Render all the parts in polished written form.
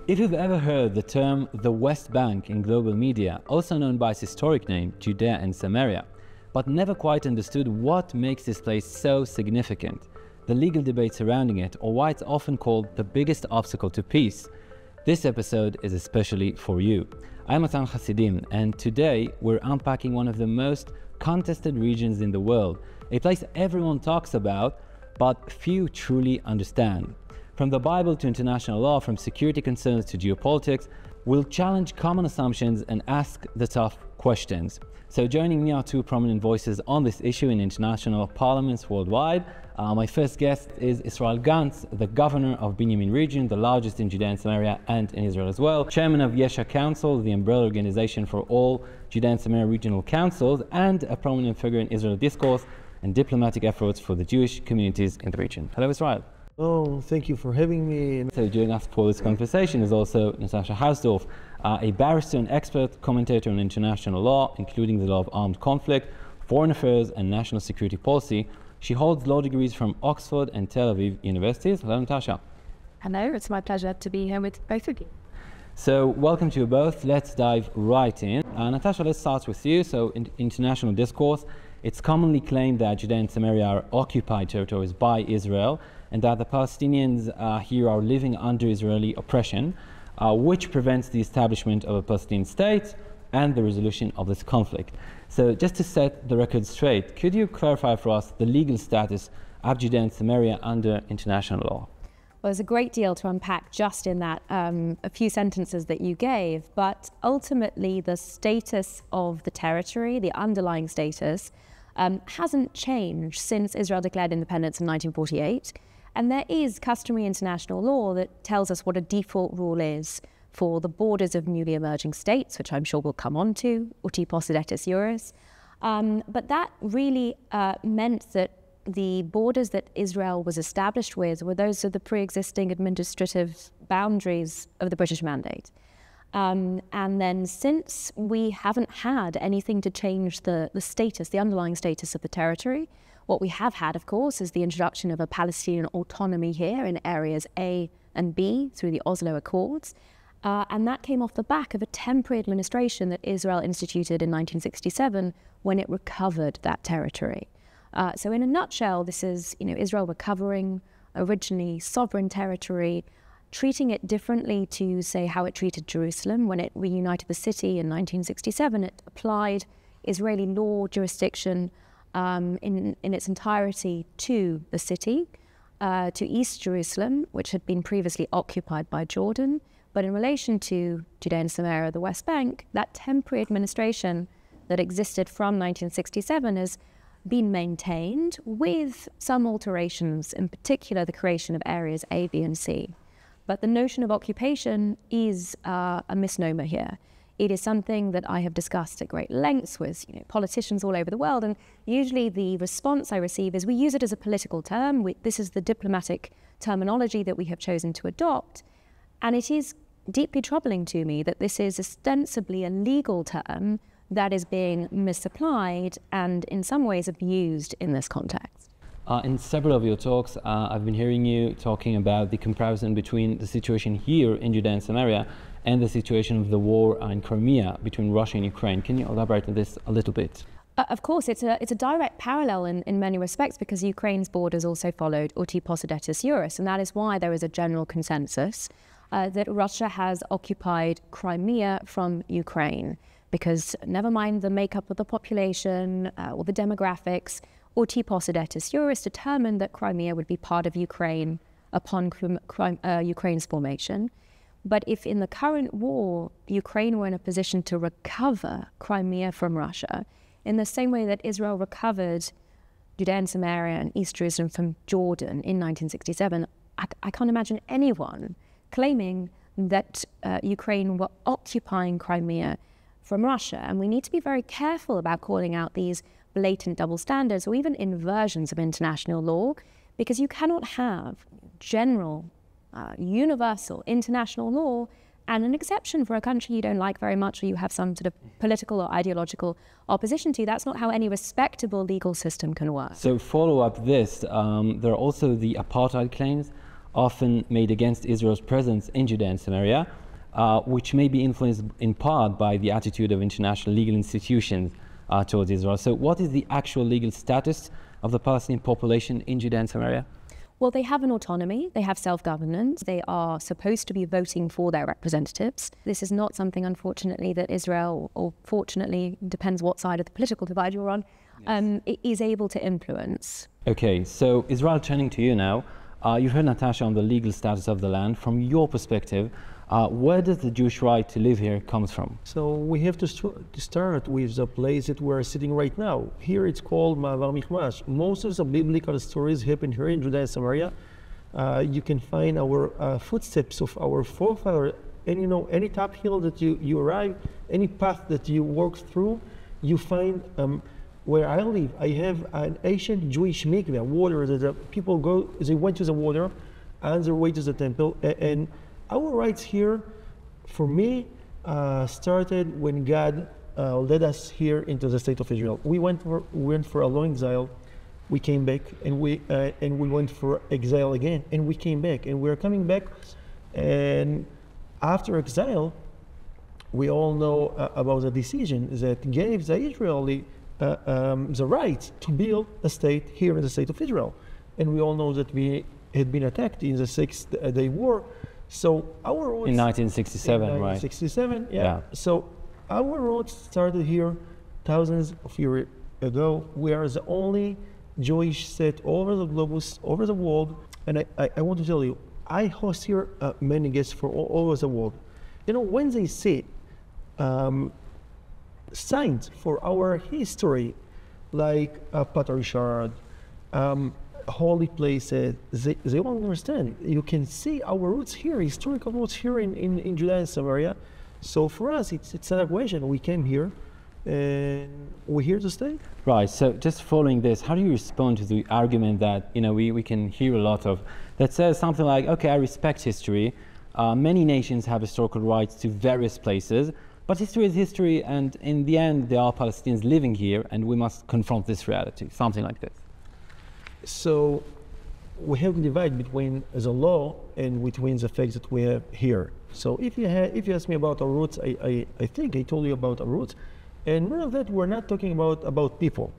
If you've ever heard the term the West Bank in global media, also known by its historic name, Judea and Samaria, but never quite understood what makes this place so significant, the legal debate surrounding it, or why it's often called the biggest obstacle to peace, this episode is especially for you. I'm Matan Hasidim, and today we're unpacking one of the most contested regions in the world, a place everyone talks about, but few truly understand. From the Bible to international law, from security concerns to geopolitics, we'll challenge common assumptions and ask the tough questions. So joining me are two prominent voices on this issue in international parliaments worldwide. My first guest is Yisrael Gantz, the governor of Binyamin Region, the largest in Judea and Samaria and in Israel as well, chairman of Yisrael Council, the umbrella organization for all Judea and Samaria regional councils, and a prominent figure in Israel discourse and diplomatic efforts for the Jewish communities in the region. Hello, Israel. Oh, thank you for having me. So joining us for this conversation is also Natasha Hausdorff, a barrister and expert commentator on international law, including the law of armed conflict, foreign affairs and national security policy. She holds law degrees from Oxford and Tel Aviv universities. Hello, Natasha. Hello, it's my pleasure to be here with both of you. So welcome to you both. Let's dive right in. Natasha, let's start with you. So in international discourse, it's commonly claimed that Judea and Samaria are occupied territories by Israel, and that the Palestinians here are living under Israeli oppression, which prevents the establishment of a Palestinian state and the resolution of this conflict. So just to set the record straight, could you clarify for us the legal status of Judea and Samaria under international law? Well, there's a great deal to unpack just in that a few sentences that you gave, but ultimately the status of the territory, the underlying status, hasn't changed since Israel declared independence in 1948. And there is customary international law that tells us what a default rule is for the borders of newly emerging states, which I'm sure we'll come on to, uti possidetis juris. But that really meant that the borders that Israel was established with were those of the pre-existing administrative boundaries of the British Mandate. And then since we haven't had anything to change the status, the underlying status of the territory, what we have had, of course, is the introduction of a Palestinian autonomy here in areas A and B through the Oslo Accords. And that came off the back of a temporary administration that Israel instituted in 1967 when it recovered that territory. So in a nutshell, this is Israel recovering originally sovereign territory, treating it differently to, say, how it treated Jerusalem. When it reunited the city in 1967, it applied Israeli law jurisdiction in its entirety to the city, to East Jerusalem, which had been previously occupied by Jordan. But in relation to Judea and Samaria, the West Bank, that temporary administration that existed from 1967 has been maintained with some alterations, in particular the creation of areas A, B, and C. But the notion of occupation is a misnomer here. It is something that I have discussed at great lengths with politicians all over the world, and usually the response I receive is we use it as a political term. This is the diplomatic terminology that we have chosen to adopt, and it is deeply troubling to me that this is ostensibly a legal term that is being misapplied and in some ways abused in this context. In several of your talks, I've been hearing you talking about the comparison between the situation here in Judea and Samaria and the situation of the war in Crimea between Russia and Ukraine. Can you elaborate on this a little bit? Of course, it's a direct parallel in many respects, because Ukraine's borders also followed uti possidetis juris, and that is why there is a general consensus that Russia has occupied Crimea from Ukraine, because never mind the makeup of the population or the demographics, uti possidetis juris determined that Crimea would be part of Ukraine upon Ukraine's formation. But if in the current war, Ukraine were in a position to recover Crimea from Russia, in the same way that Israel recovered Judea and Samaria and East Jerusalem from Jordan in 1967, I can't imagine anyone claiming that Ukraine were occupying Crimea from Russia. And we need to be very careful about calling out these blatant double standards or even inversions of international law, because you cannot have general universal international law and an exception for a country you don't like very much or you have some sort of political or ideological opposition to. That's not how any respectable legal system can work. So follow up this, there are also the apartheid claims often made against Israel's presence in Judea and Samaria, which may be influenced in part by the attitude of international legal institutions towards Israel. So what is the actual legal status of the Palestinian population in Judea and Samaria? Well, they have an autonomy, they have self-governance, they are supposed to be voting for their representatives. This is not something, unfortunately, that Israel, or fortunately, depends what side of the political divide you're on, it is able to influence. Okay, so Israel, turning to you now, you heard Natasha on the legal status of the land. From your perspective, where does the Jewish right to live here comes from? So we have to start with the place that we're sitting right now. Here it's called Ma'avar Michmash. Most of the biblical stories happen here in Judea and Samaria. You can find our footsteps of our forefathers, and you know, any top hill that you arrive, any path that you walk through, you find where I live. I have an ancient Jewish mikveh, water that the people go, they went to the water on their way to the temple, and our rights here, for me, started when God led us here into the state of Israel. We went for a long exile, we came back, and we went for exile again, and we came back, and we're coming back. And after exile, we all know about the decision that gave the Israeli the right to build a state here in the state of Israel. And we all know that we had been attacked in the Six-Day War. So our roots in 1967, in 1967, right? Yeah. So our roots started here thousands of years ago. We are the only Jewish state over the globus, over the world. And I want to tell you, I host here many guests from all over the world. You know, when they see signs for our history, like Patriarchate, holy places, they all understand. You can see our roots here, historical roots here in Judea and Samaria. So for us, it's an equation. We came here, and we're here to stay. Right. So just following this, how do you respond to the argument that we can hear a lot of that says something like, okay, I respect history. Many nations have historical rights to various places, but history is history, and in the end, there are Palestinians living here, and we must confront this reality. Something like this. So we have to divide between the law and between the facts that we have here. So if you ask me about our roots, I think I told you about our roots, and more of that, we're not talking about people.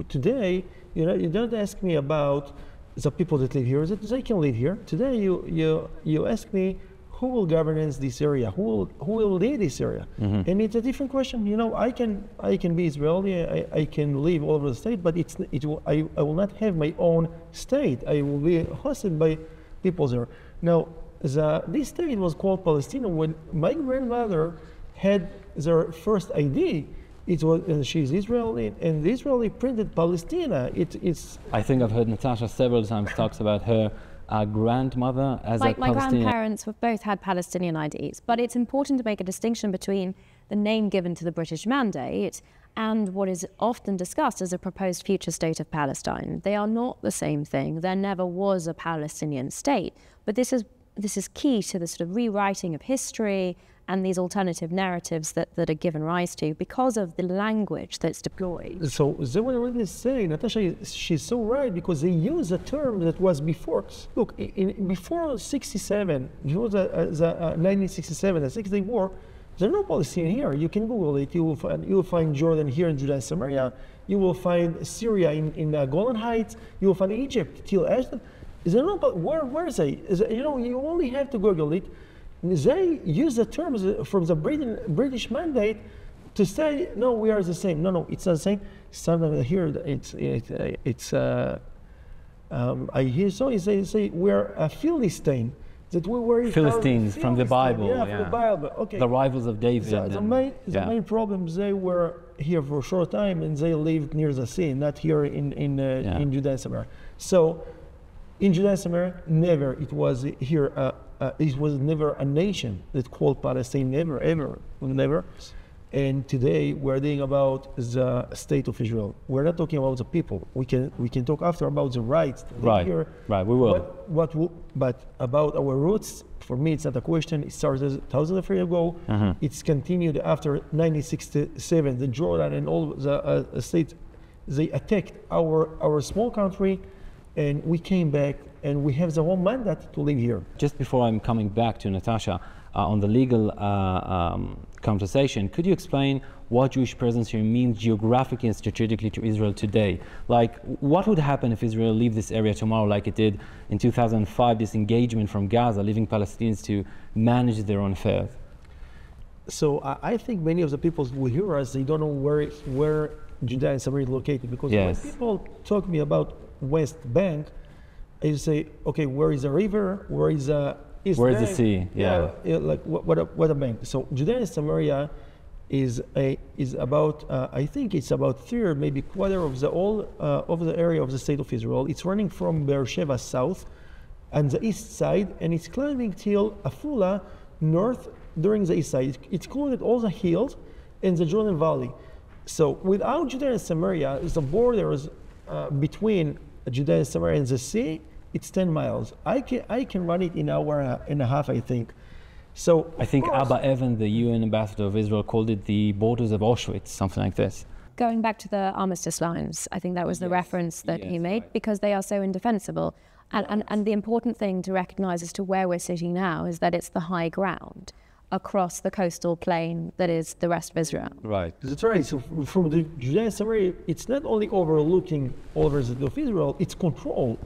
Today, you don't ask me about the people that live here, that they can live here. Today, you ask me who will govern this area, who will lead this area, and it's a different question. You know, I can be Israeli, I can live all over the state, but I will not have my own state. I will be hosted by people there. Now, this state was called Palestine when my grandmother had their first ID. She's Israeli, and the Israeli printed Palestina. I think I've heard Natasha several times talks about her grandmother as a Palestinian. My grandparents have both had Palestinian IDs, but it's important to make a distinction between the name given to the British Mandate and what is often discussed as a proposed future state of Palestine. They are not the same thing. There never was a Palestinian state, but this is key to the sort of rewriting of history and these alternative narratives that are given rise to because of the language that's deployed. So they were really saying, Natasha, she's so right, because they use a term that was before. Look, before 67, before the 1967, the Six-Day War, there's no Palestinian here. You can Google it. You will find Jordan here in Judea and Samaria. You will find Syria in Golan Heights. You will find Egypt till Ashton. Is there no? Where is they? You only have to Google it. They use the terms from the British Mandate to say, no, we are the same. No, it's not the same. Sometimes I hear I hear so say we're a Philistine, that we were Philistines from the Bible. Yeah, from the Bible. Okay. The rivals of David. The main problem, they were here for a short time, and they lived near the sea, not here in Judea and Samaria. So in Judea and Samaria, never it was here. It was never a nation that called Palestine, never. And today we're talking about the state of Israel. We're not talking about the people. We can talk after about the rights. Right, we will. But about our roots, for me, it's not a question. It started thousands of years ago. It's continued after 1967. The Jordan and all the states, they attacked our small country, and we came back, and we have the whole mandate to live here. Just before I'm coming back to Natasha, on the legal conversation, could you explain what Jewish presence here means geographically and strategically to Israel today? Like, what would happen if Israel leave this area tomorrow, like it did in 2005, this engagement from Gaza, leaving Palestinians to manage their own affairs? So I think many of the people who hear us, they don't know where Judea and Samaria is located, because Yes. when people talk to me about West Bank, I say, okay, where is the river? Where is the East Where is Bank? the sea? Yeah. Like what a bank. So Judea and Samaria is about I think it's about third, maybe quarter of the area of the state of Israel. It's running from Beersheba south and the east side, and it's climbing till Afula north during the east side. It's included all the hills in the Jordan Valley. So without Judea and Samaria, the borders between Judea and Samaria and the sea, it's 10 miles. I can run it in an hour and a half, I think. So I think course, Abba Evan, the UN ambassador of Israel, called it the borders of Auschwitz, something like this. Going back to the armistice lines, I think that was the reference that he made, right. because they are so indefensible. And the important thing to recognize as to where we're sitting now is that it's the high ground across the coastal plain that is the rest of Israel. Right. That's right. So from the Judea and Samaria, it's not only overlooking all over the state of Israel, it's control.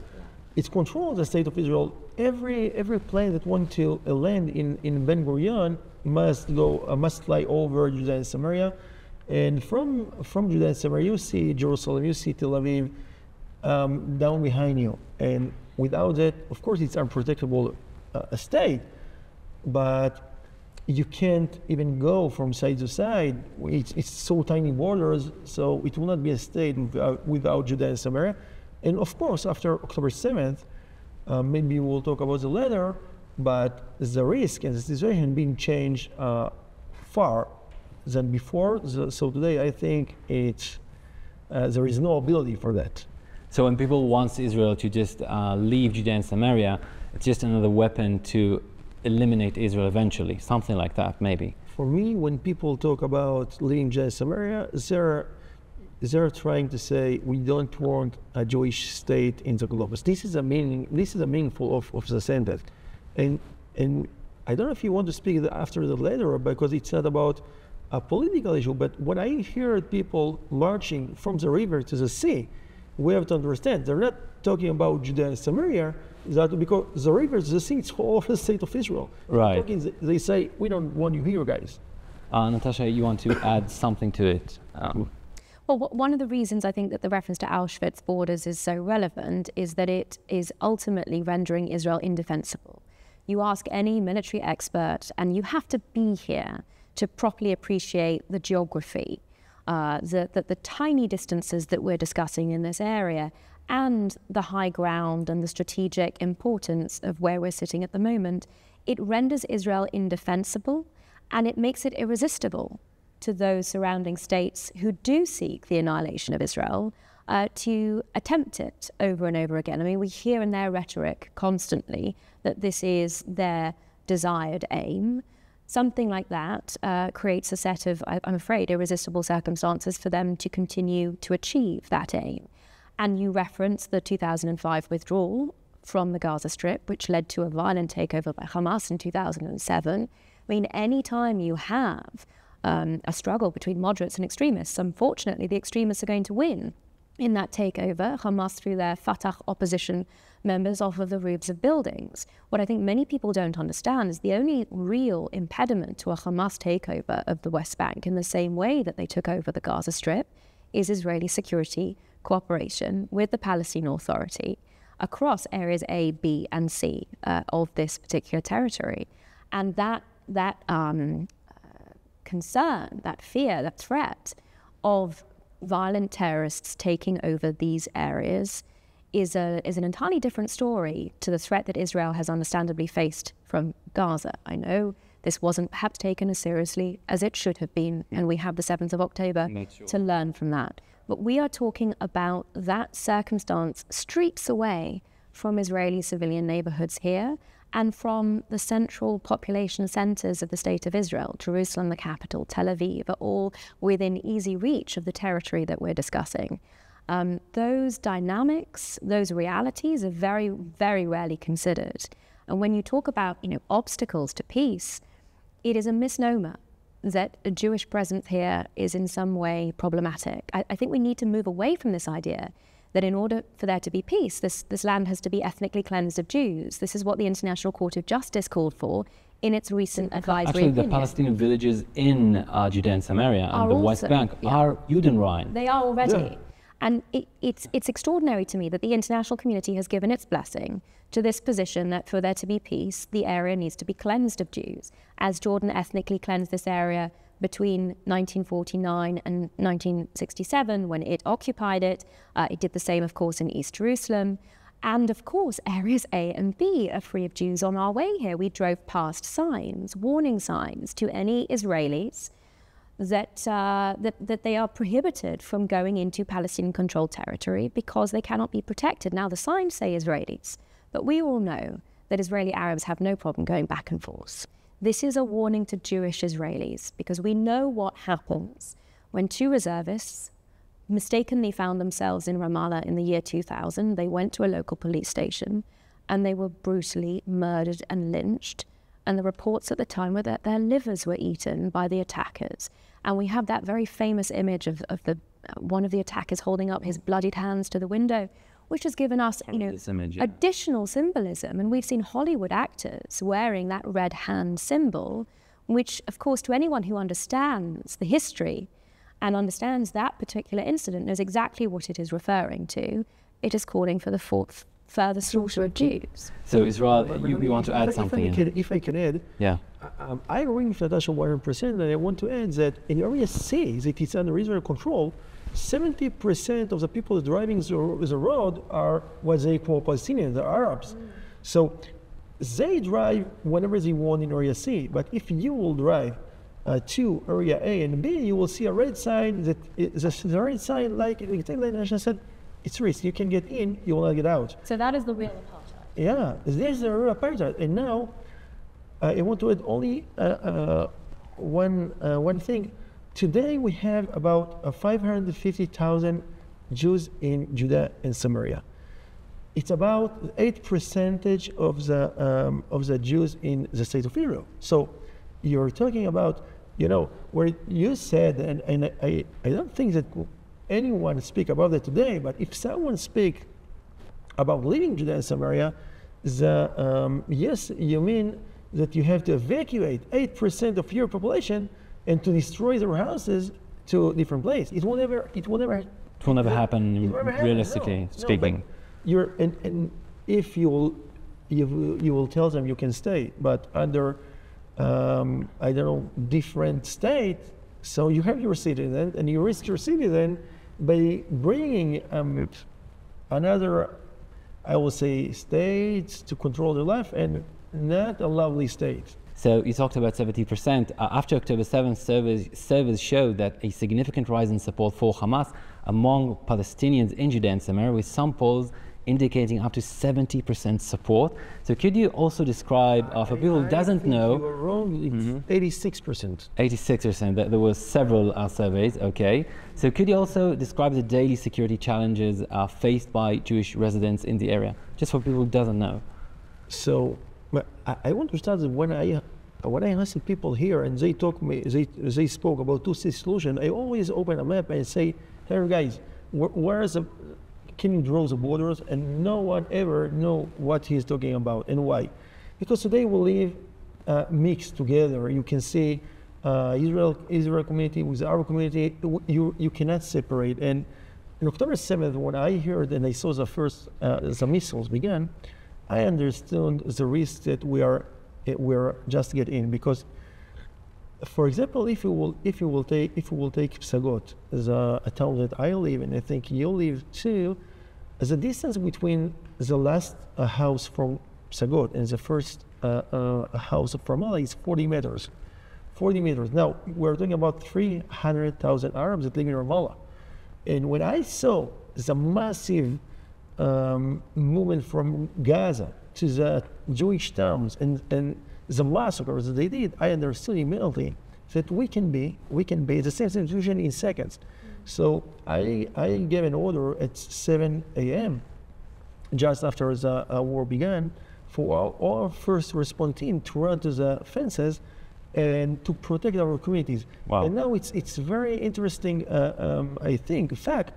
It's control of the state of Israel. Every plane that wants to land in Ben Gurion must fly over Judea and Samaria. And from Judea and Samaria, you see Jerusalem, you see Tel Aviv down behind you. And without that, of course, it's unprotectable state. But you can't even go from side to side. It's so tiny borders, so it will not be a state without Judea and Samaria. And of course, after October 7th, maybe we'll talk about the later, but the risk and the situation being changed far than before. So today, I think there is no ability for that. So when people want Israel to just leave Judea and Samaria, it's just another weapon to eliminate Israel eventually, something like that, maybe. For me, when people talk about leaving Judea and Samaria, they're trying to say we don't want a Jewish state in the globus. This is a meaningful of the sentence, and I don't know if you want to speak after the later, because it's not about a political issue. But when I hear people marching from the river to the sea, we have to understand they're not talking about Judea and Samaria. That because the river to the sea, it's all of the state of Israel. Right. They say we don't want you here, guys. Natasha, you want to add something to it? Well, one of the reasons I think that the reference to Auschwitz borders is so relevant is that it is ultimately rendering Israel indefensible. You ask any military expert, and you have to be here to properly appreciate the geography, the tiny distances that we're discussing in this area, and the high ground and the strategic importance of where we're sitting at the moment. It renders Israel indefensible, and it makes it irresistible to those surrounding states who do seek the annihilation of Israel to attempt it over and over again. I mean, we hear in their rhetoric constantly that this is their desired aim. Something like that creates a set of, I'm afraid, irresistible circumstances for them to continue to achieve that aim. And you reference the 2005 withdrawal from the Gaza Strip, which led to a violent takeover by Hamas in 2007. I mean, any time you have a struggle between moderates and extremists, unfortunately, the extremists are going to win in that takeover. Hamas threw their Fatah opposition members off of the roofs of buildings. What I think many people don't understand is the only real impediment to a Hamas takeover of the West Bank, in the same way that they took over the Gaza Strip, is Israeli security cooperation with the Palestinian Authority across areas A, B, and C of this particular territory. And that concern, that fear, that threat of violent terrorists taking over these areas is an entirely different story to the threat that Israel has understandably faced from Gaza. I know this wasn't perhaps taken as seriously as it should have been, and we have the 7th of October to learn from that. But we are talking about that circumstance streets away from Israeli civilian neighborhoods here and from the central population centers of the state of Israel. Jerusalem, the capital, Tel Aviv, are all within easy reach of the territory that we're discussing. those dynamics, those realities are very, very rarely considered. And when you talk about, obstacles to peace, it is a misnomer that a Jewish presence here is in some way problematic. I think we need to move away from this idea that in order for there to be peace, this land has to be ethnically cleansed of Jews. This is what the International Court of Justice called for in its recent advisory opinion. Actually, the Palestinian villages in Judea and Samaria and the West Bank are Judenrein. They are already. Yeah. And it's extraordinary to me that the international community has given its blessing to this position that for there to be peace, the area needs to be cleansed of Jews, as Jordan ethnically cleansed this area between 1949 and 1967 when it occupied it. It did the same, of course, in East Jerusalem. And of course, areas A and B are free of Jews on our way here. We drove past signs, warning signs to any Israelis that they are prohibited from going into Palestinian-controlled territory because they cannot be protected. Now, the signs say Israelis, but we all know that Israeli Arabs have no problem going back and forth. This is a warning to Jewish Israelis because we know what happens when two reservists mistakenly found themselves in Ramallah in the year 2000. They went to a local police station and they were brutally murdered and lynched. And the reports at the time were that their livers were eaten by the attackers. And we have that very famous image of one of the attackers holding up his bloodied hands to the window, which has given us, additional symbolism. And we've seen Hollywood actors wearing that red hand symbol, which, of course, to anyone who understands the history and understands that particular incident knows exactly what it is referring to. It is calling for the further slaughter of Jews. So Israel, you want to add something? If I can add, yeah. I agree with Natasha 100%, and I want to add that in area C, that it's under Israel control, 70% of the people driving the road are what they call Palestinians, the Arabs. So they drive whenever they want in area C, but if you will drive to area A and B, you will see a red sign that the red sign, like Natasha said, it's risk. You can get in, you will not get out. So that is the real apartheid. Yeah, there's the real apartheid. And now, I want to add only one thing. Today we have about 550,000 Jews in Judea and Samaria. It's about 8% of the Jews in the state of Israel. So you're talking about, where you said, and I don't think that anyone speak about that today, but if someone speak about leaving Judea and Samaria, yes, you mean that you have to evacuate 8% of your population and to destroy their houses to a different place. It will never happen, realistically speaking. No, and if you will tell them you can stay, but under different state, so you have your citizen and you risk your citizen by bringing another, I will say, states to control their life, and not a lovely state. So you talked about 70%. After October 7th, surveys showed that a significant rise in support for Hamas among Palestinians in Judea and Samaria, with some polls indicating up to 70% support. So could you also describe, for people who doesn't know... You are wrong, it's 86%. 86%, there were several surveys, okay. So could you also describe the daily security challenges faced by Jewish residents in the area, just for people who doesn't know? So, I want to start when I ask people here and they they spoke about two-state solution, I always open a map and say, hey guys, can you draw the borders? And no one ever know what he's talking about and why. Because today we live mixed together. You can see Israel community with the Arab community, you cannot separate. And on October 7th, when I heard and I saw the first the missiles began, I understood the risk that we're just get in, because, for example, if you will take Psagot, a town that I live in, I think you live too, the distance between the last house from Psagot and the first house from Ramallah is 40 meters. 40 meters. Now we're talking about 300,000 Arabs that live in Ramallah, and when I saw the massive movement from Gaza to the Jewish towns and the massacres that they did, I understood immediately that we can be the same situation in seconds. So I gave an order at 7 a.m. just after the war began for our first response team to run to the fences and to protect our communities. Wow. And now it's very interesting, I think, fact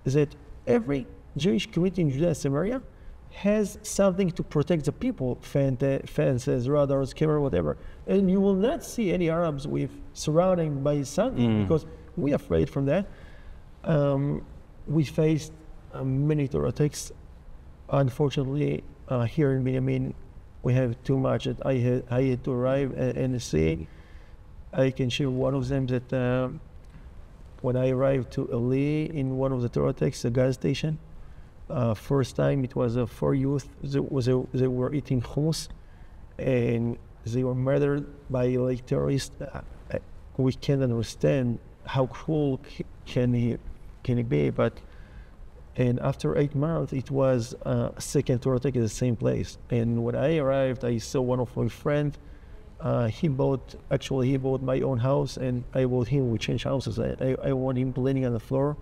that every Jewish community in Judea and Samaria has something to protect the people, fences, radars, camera, whatever. And you will not see any Arabs with surrounding by something because we're afraid from that. We faced many terror attacks. Unfortunately, here in Binyamin, we have too much that I had to arrive and see. I can share one of them that when I arrived to Ali in one of the terror attacks, the gas station, first time it was 4 youth. They were eating hummus, and they were murdered by like terrorists. We can't understand how cruel can it be, but. And after 8 months, it was a second terror attack at the same place. And when I arrived, I saw one of my friends. He bought my own house, and I bought him. We changed houses. I want him bleeding on the floor.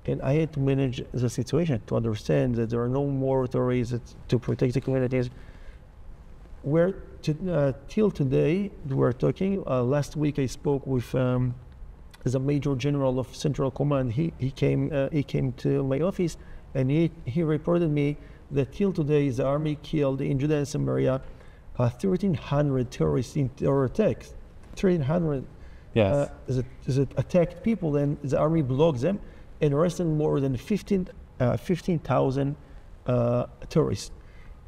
And I had to manage the situation to understand that there are no more terrorists to protect the communities. Till today, we're talking. Last week, I spoke with the Major General of Central Command. He came to my office, and he reported me that till today the army killed in Judea and Samaria 1,300 terrorists in terror attacks. 1,300 Yes. that attacked people, and the army blocked them and arrested more than 15,000 terrorists.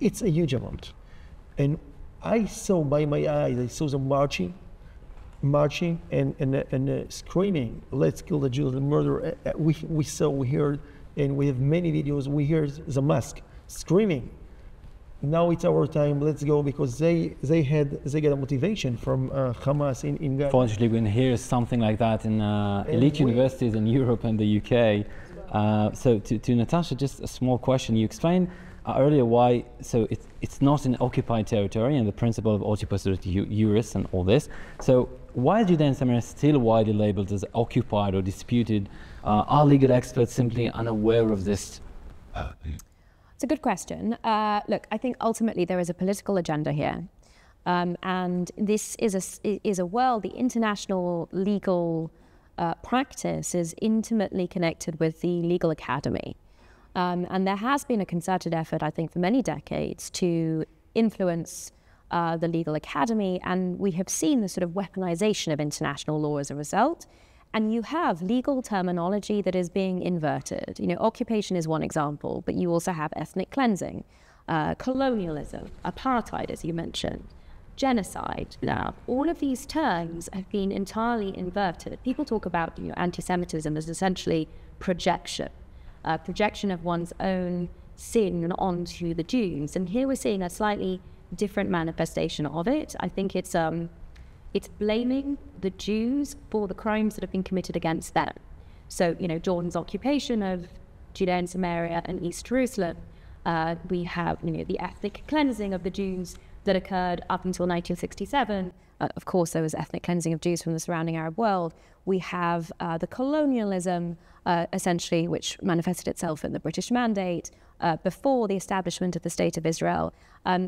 It's a huge amount. And I saw by my eyes, I saw them marching and screaming, "Let's kill the Jews, the murder." We saw, we heard, and we have many videos. We hear the mosque screaming, "Now it's our time. Let's go," because they get a motivation from Hamas in Gaza. Fortunately, we can hear something like that in elite universities in Europe and the UK. So to Natasha, just a small question. You explained earlier why, so it's not an occupied territory and the principle of occupus juris and all this. So why is Judea and Samaria still widely labeled as occupied or disputed? Are legal experts simply unaware of this? It's a good question. Look, I think ultimately there is a political agenda here. And this is a world, the international legal practice is intimately connected with the legal academy. And there has been a concerted effort, I think, for many decades to influence the legal academy, and we have seen the sort of weaponization of international law as a result. And you have legal terminology that is being inverted. You know, occupation is one example, but you also have ethnic cleansing, colonialism, apartheid, as you mentioned, genocide. Now, all of these terms have been entirely inverted. People talk about, you know, anti-Semitism as essentially projection of one's own sin onto the Jews. And here we're seeing a slightly different manifestation of it. I think it's blaming the Jews for the crimes that have been committed against them. So, you know, Jordan's occupation of Judea and Samaria and East Jerusalem. We have, you know, the ethnic cleansing of the Jews that occurred up until 1967. Of course, there was ethnic cleansing of Jews from the surrounding Arab world. We have the colonialism, essentially, which manifested itself in the British Mandate before the establishment of the State of Israel.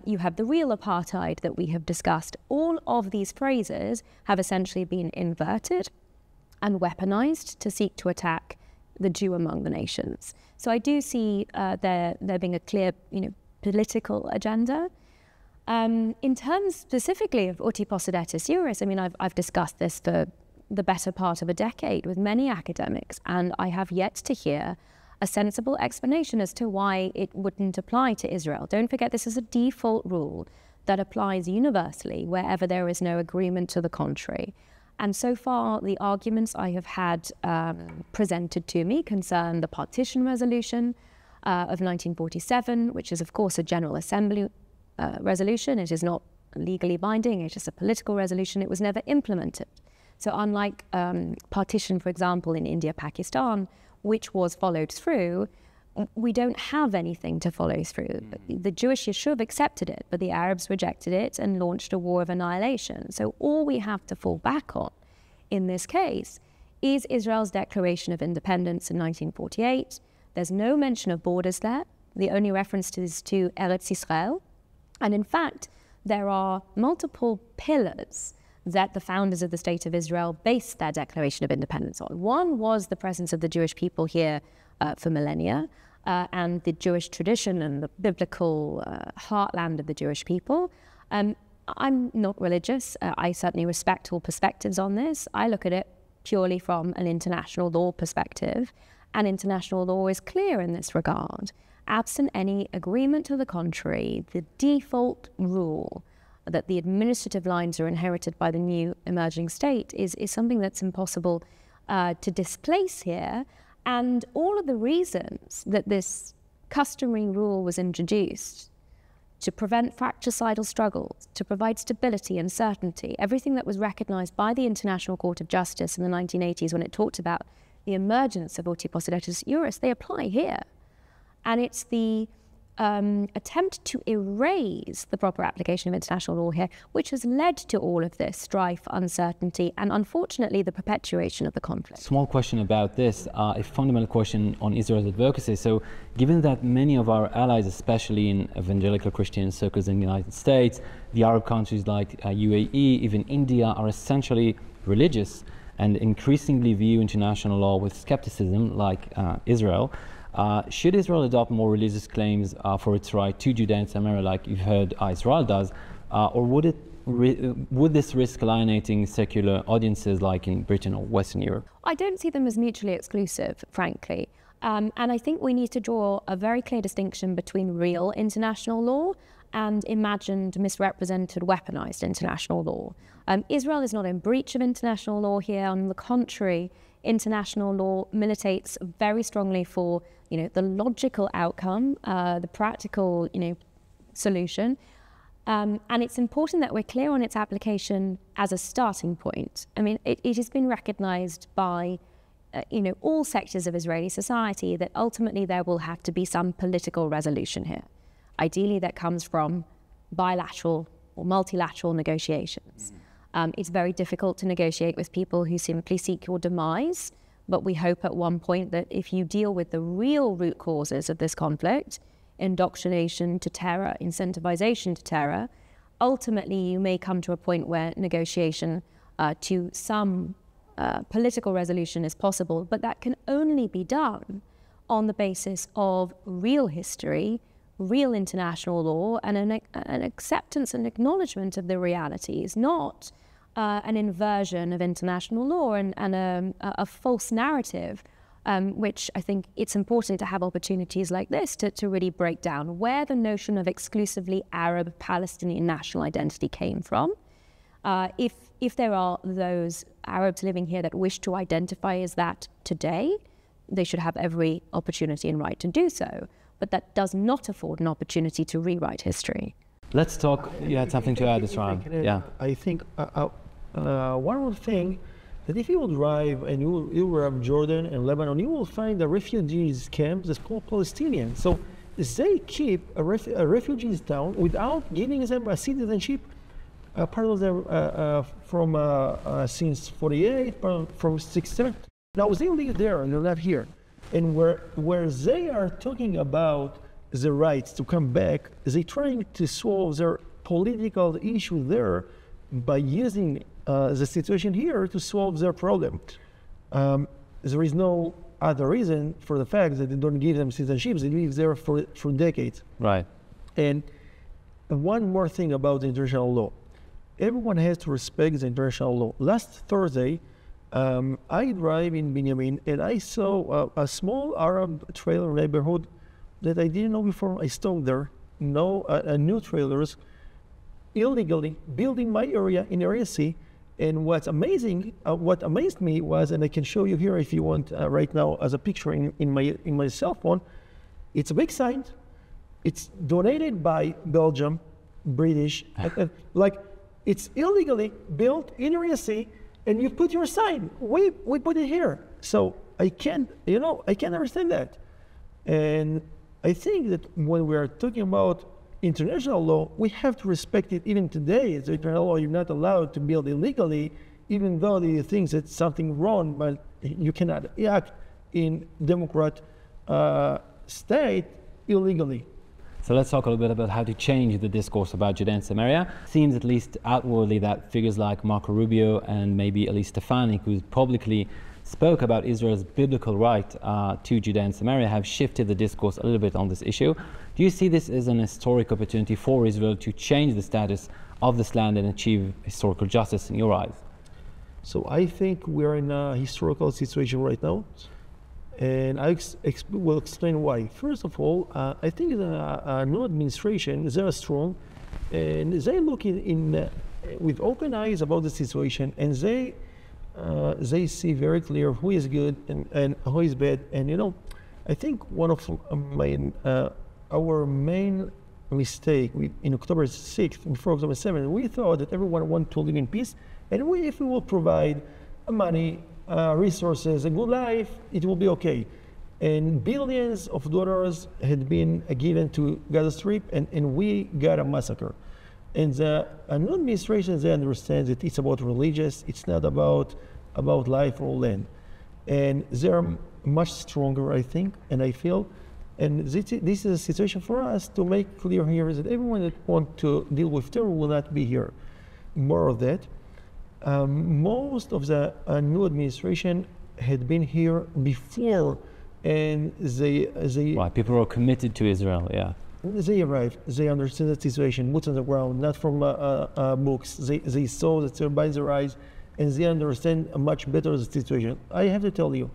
You have the real apartheid that we have discussed. All of these phrases have essentially been inverted and weaponized to seek to attack the Jew among the nations. So I do see there being a clear, you know, political agenda. In terms specifically of uti possidetis juris, I mean, I've discussed this for the better part of a decade with many academics, and I have yet to hear a sensible explanation as to why it wouldn't apply to Israel. Don't forget, this is a default rule that applies universally wherever there is no agreement to the contrary. And so far, the arguments I have had presented to me concern the partition resolution of 1947, which is, of course, a General Assembly resolution. It is not legally binding. It is a political resolution. It was never implemented. So unlike partition, for example, in India, Pakistan, which was followed through, we don't have anything to follow through. The Jewish Yishuv accepted it, but the Arabs rejected it and launched a war of annihilation. So all we have to fall back on in this case is Israel's declaration of independence in 1948. There's no mention of borders there. The only reference is to Eretz Yisrael. And in fact, there are multiple pillars that the founders of the State of Israel based their declaration of independence on. One was the presence of the Jewish people here for millennia, and the Jewish tradition and the biblical heartland of the Jewish people. I'm not religious. I certainly respect all perspectives on this. I look at it purely from an international law perspective, and international law is clear in this regard. Absent any agreement to the contrary, the default rule that the administrative lines are inherited by the new emerging state is something that's impossible to displace here. And all of the reasons that this customary rule was introduced to prevent fratricidal struggles, to provide stability and certainty, everything that was recognized by the International Court of Justice in the 1980s when it talked about the emergence of uti possidetis juris, they apply here. And it's the attempt to erase the proper application of international law here, which has led to all of this strife, uncertainty, and unfortunately the perpetuation of the conflict. Small question about this, a fundamental question on Israel's advocacy. So given that many of our allies, especially in evangelical Christian circles in the United States, the Arab countries like UAE, even India, are essentially religious and increasingly view international law with skepticism like Israel, should Israel adopt more religious claims for its right to Judea and Samaria, like you've heard Israel does, or would this risk alienating secular audiences like in Britain or Western Europe? I don't see them as mutually exclusive, frankly. And I think we need to draw a very clear distinction between real international law and imagined, misrepresented, weaponized international law. Israel is not in breach of international law here. On the contrary, international law militates very strongly for, the logical outcome, the practical, solution. And it's important that we're clear on its application as a starting point. I mean, it has been recognized by, all sectors of Israeli society that ultimately there will have to be some political resolution here. Ideally, that comes from bilateral or multilateral negotiations. It's very difficult to negotiate with people who simply seek your demise, but we hope at one point that if you deal with the real root causes of this conflict, indoctrination to terror, incentivization to terror, ultimately you may come to a point where negotiation to some political resolution is possible, but that can only be done on the basis of real history, real international law, and an acceptance and acknowledgement of the realities, not an inversion of international law and a false narrative, which I think it's important to have opportunities like this to really break down where the notion of exclusively Arab Palestinian national identity came from. If there are those Arabs living here that wish to identify as that today, they should have every opportunity and right to do so. But that does not afford an opportunity to rewrite history. Let's talk. You had something to add, Israel. Yeah. I think one more thing, that if you will drive and you will have Jordan and Lebanon, you will find the refugees camps that's called Palestinian. So they keep a refugees down without giving them a citizenship. Part of them from since 48, from 67. Now they live there and they're not here. And where they are talking about the rights to come back, they're trying to solve their political issue there by using the situation here to solve their problem. There is no other reason for the fact that they don't give them citizenship. They live there for decades. Right. And one more thing about the international law. Everyone has to respect the international law. Last Thursday, I drive in Binyamin and I saw a small Arab trailer neighborhood that I didn't know before. I stopped there, new trailers illegally built in my area, in Area C. And what's amazing, what amazed me was, and I can show you here if you want right now as a picture in my cell phone, it's a big sign. It's donated by Belgium, British, like it's illegally built in Area C. And you put your sign, we put it here. So I can't understand that. And I think that when we are talking about international law, we have to respect it even today. As international law, you're not allowed to build illegally even though they think that something wrong, but you cannot act in democrat state illegally. So let's talk a little bit about how to change the discourse about Judea and Samaria. Seems at least outwardly that figures like Marco Rubio and maybe Elise Stefanik, who publicly spoke about Israel's biblical right to Judea and Samaria, have shifted the discourse a little bit on this issue. Do you see this as an historic opportunity for Israel to change the status of this land and achieve historical justice in your eyes? So I think we're in a historical situation right now. And I will explain why. First of all, I think the new administration is very strong, and they look in with open eyes about the situation, and they see very clear who is good and who is bad. And I think one of our main mistake in October 6th, before October 7th, we thought that everyone wanted to live in peace, and if we will provide money, resources, a good life, it will be okay. And billions of dollars had been given to Gaza Strip, and we got a massacre. And the new administration, they understand that it's about religious, it's not about life or land. And they're much stronger, I think, and I feel. And this is a situation for us to make clear here is that everyone that wants to deal with terror will not be here. More of that. Most of the new administration had been here before, and they right, people are committed to Israel, yeah. They arrived, they understand the situation, boots on the ground, not from books. They saw that by their eyes, and they understand much better the situation. I have to tell you,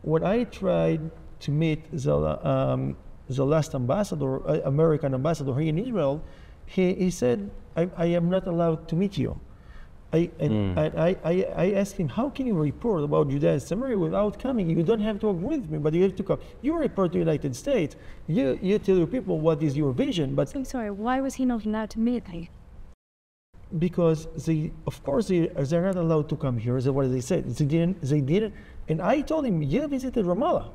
when I tried to meet the last ambassador, American ambassador here in Israel, he said, I am not allowed to meet you. I asked him, how can you report about Judea and Samaria without coming? You don't have to agree with me, but you have to come. You report to the United States. You tell your people what is your vision. But I'm sorry, why was he not allowed to meet me? Because they're not allowed to come here. That's what they said. They didn't. And I told him, you visited Ramallah.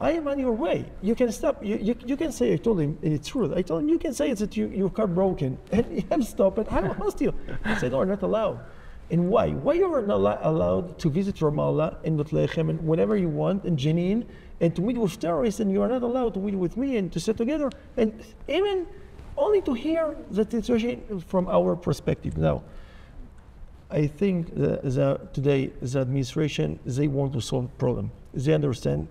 I am on your way. You can stop. You can say, I told him, and it's true. I told him, you can say that your car broken. And he had stopped it. I asked you. He said, no, not allowed. And why? Why you are not allowed to visit Ramallah and Bethlehem and whenever you want, and Jenin, and to meet with terrorists, and you are not allowed to meet with me and to sit together, and even only to hear the situation from our perspective. Now, I think today the administration, they want to solve the problem. They understand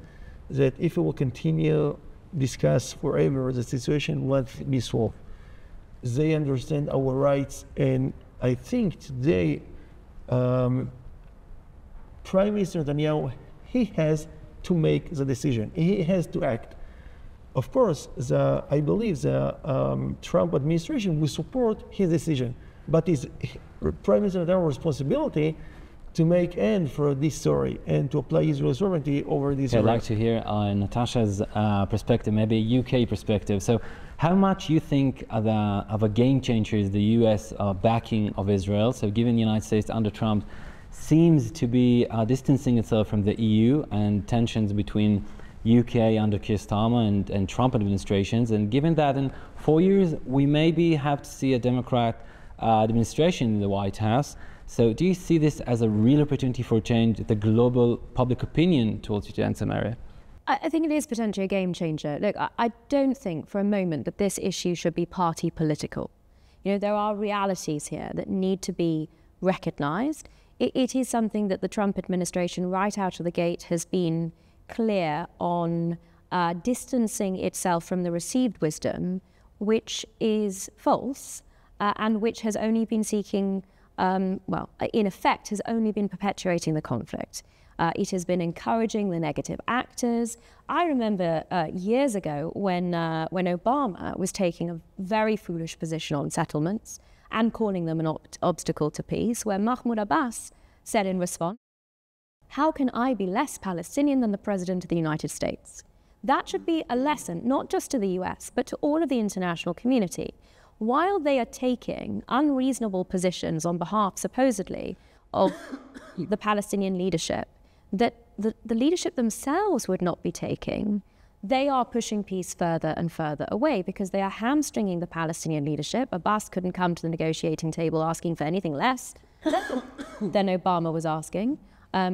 that if we will continue discuss forever, the situation won't be solved. They understand our rights, and I think today, Prime Minister Netanyahu, he has to make the decision. He has to act. Of course, I believe the Trump administration will support his decision, but it's Prime Minister Netanyahu's responsibility to make end for this story and to apply Israel's sovereignty over this. I'd like to hear Natasha's perspective, maybe a UK perspective. So how much you think of a game changer is the US backing of Israel? So given the United States under Trump seems to be distancing itself from the EU and tensions between UK under Keir Starmer and Trump administrations, and given that in 4 years we maybe have to see a Democrat administration in the White House. So do you see this as a real opportunity for change the global public opinion towards Judea and Samaria? I think it is potentially a game changer. Look, I don't think for a moment that this issue should be party political. There are realities here that need to be recognized. It is something that the Trump administration right out of the gate has been clear on distancing itself from the received wisdom, which is false and which has only been seeking in effect, has only been perpetuating the conflict. It has been encouraging the negative actors. I remember years ago when Obama was taking a very foolish position on settlements and calling them an obstacle to peace, where Mahmoud Abbas said in response, "How can I be less Palestinian than the President of the United States?" That should be a lesson, not just to the US, but to all of the international community. While they are taking unreasonable positions on behalf, supposedly, of the Palestinian leadership, that the leadership themselves would not be taking, they are pushing peace further and further away because they are hamstringing the Palestinian leadership. Abbas couldn't come to the negotiating table asking for anything less than Obama was asking.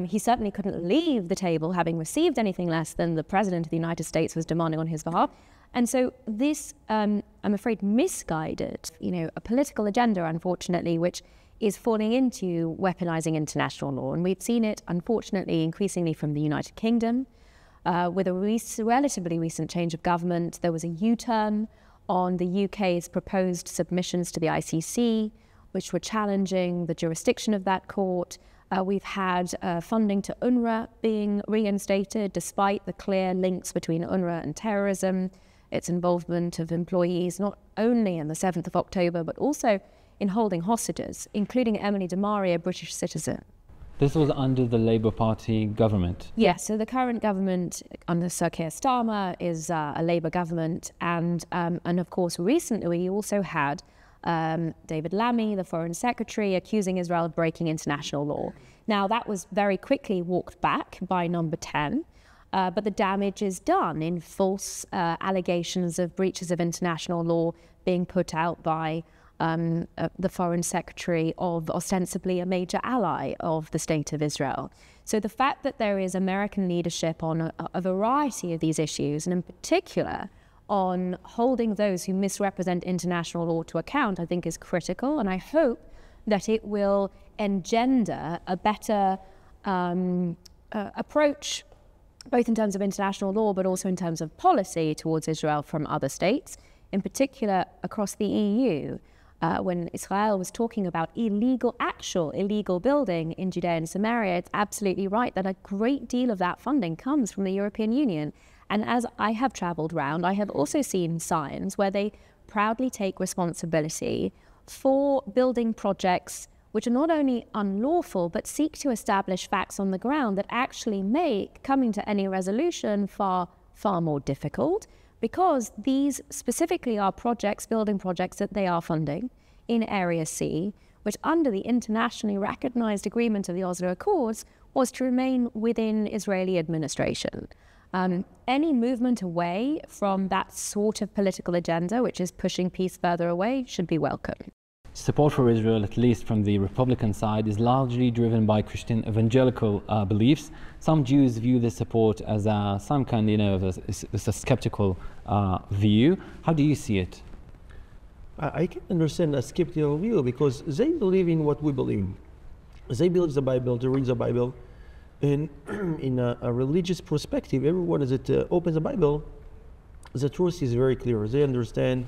He certainly couldn't leave the table having received anything less than the President of the United States was demanding on his behalf. And so this, I'm afraid, misguided, a political agenda, unfortunately, which is falling into weaponizing international law. And we've seen it, unfortunately, increasingly from the United Kingdom. With a relatively recent change of government, there was a U-turn on the UK's proposed submissions to the ICC, which were challenging the jurisdiction of that court. We've had funding to UNRWA being reinstated, despite the clear links between UNRWA and terrorism, its involvement of employees not only in the 7th of October, but also in holding hostages, including Emily DeMaria, a British citizen. This was under the Labour Party government? Yes, so the current government under Sir Keir Starmer is a Labour government, and of course recently we also had David Lammy, the Foreign Secretary, accusing Israel of breaking international law. Now that was very quickly walked back by Number 10, but the damage is done in false allegations of breaches of international law being put out by the Foreign Secretary of ostensibly a major ally of the State of Israel. So the fact that there is American leadership on a variety of these issues, and in particular on holding those who misrepresent international law to account, I think is critical, and I hope that it will engender a better approach, both in terms of international law but also in terms of policy towards Israel from other states, in particular across the EU. When Israel was talking about actual illegal building in Judea and Samaria, it's absolutely right that a great deal of that funding comes from the European Union. And as I have traveled around, I have also seen signs where they proudly take responsibility for building projects which are not only unlawful, but seek to establish facts on the ground that actually make coming to any resolution far, far more difficult, because these specifically are building projects that they are funding in Area C, which under the internationally recognized agreement of the Oslo Accords was to remain within Israeli administration. Any movement away from that sort of political agenda, which is pushing peace further away, should be welcome. Support for Israel, at least from the Republican side, is largely driven by Christian evangelical beliefs. Some Jews view this support as some kind, of a skeptical view. How do you see it? I can understand a skeptical view because they believe in what we believe. They believe the Bible, they read the Bible. And in a religious perspective, everyone that opens the Bible, the truth is very clear. They understand,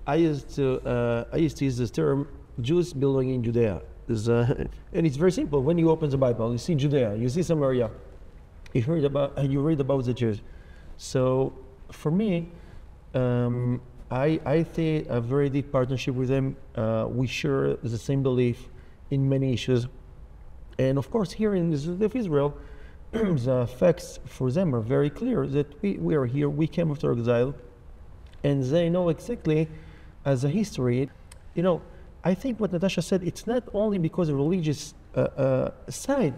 I used to use this term, Jews belong in Judea. And it's very simple. When you open the Bible, you see Judea, you see Samaria, you read about the Jews. So for me, I think a very deep partnership with them. We share the same belief in many issues. And of course, here in the state of Israel, the facts for them are very clear that we are here, we came after exile, and they know exactly as a history. I think what Natasha said, it's not only because of religious side,